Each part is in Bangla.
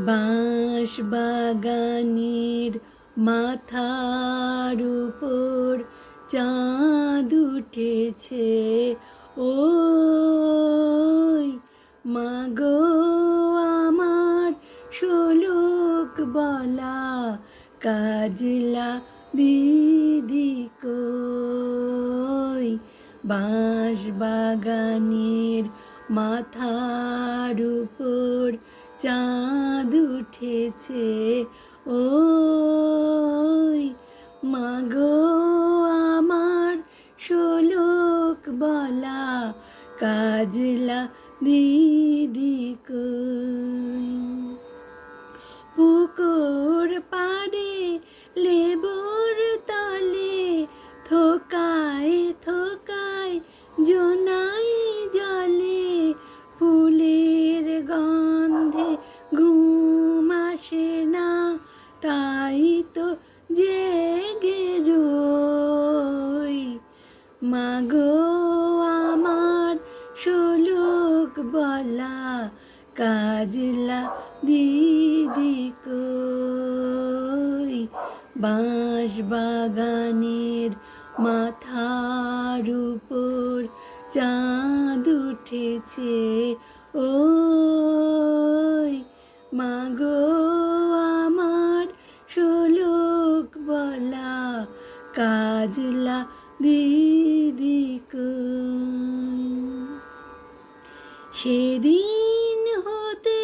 বাঁশ বাগানের মাথার উপর চাঁদ উঠেছে, ওই মাগো আমার শোলক বলা কাজলা দিদি কই। বাঁশ বাগানের মাথার উপর চাঁদ উঠেছে, ওই মাগো আমার শোলক বলা কাজলা দিদি কই। পুকুর পাড়ে লেবুর তলে থোকায় থোকায় জোনাই জলে, ফুলের গন্ধে ঘুম আসে না, তাই তো জেগে রই। মাগো আমার শোলক বলা কাজলা দিদি কই। বাঁশ বাগানের মাথার উপর চাঁদ উঠেছে, ওই মাগো আমার শোলক বলা কাজলা দিদি কই। সেদিন হতে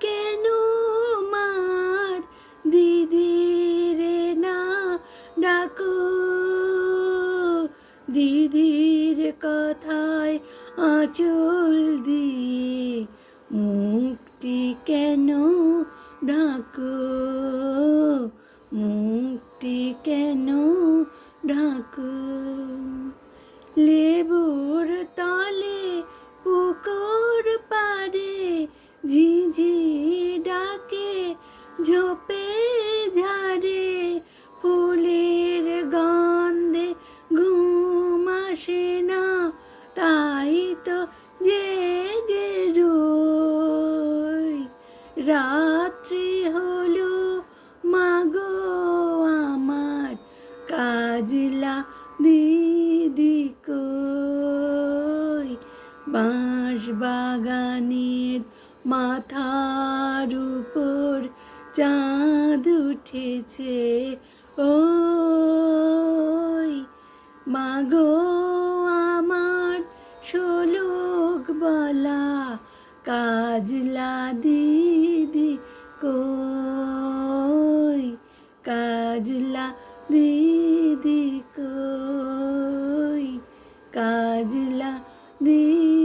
কেন মার দিদির না ডাকো, দিদির কথায় আঁচল দিয়ে মুক্তি কেন ঢাকো, মুক্তি কেন ঢাকো। লেবুর তলে পুকুর পাড়ে ঝিঝি ডাকে ঝোপে ঝাড়ে, ফুলের গন্ধে ঘুম আসে না, তাই তো জেগে রই। রাত্রি হলো মাগো আমার কাজলা দিদি কই। বাঁশ বাগানের মাথার উপর চাঁদ উঠেছে, ওই মাগো আমার শোলক বলা কাজলা দিদি কই, কাজলা দিদি কই, কাজলা দিদি।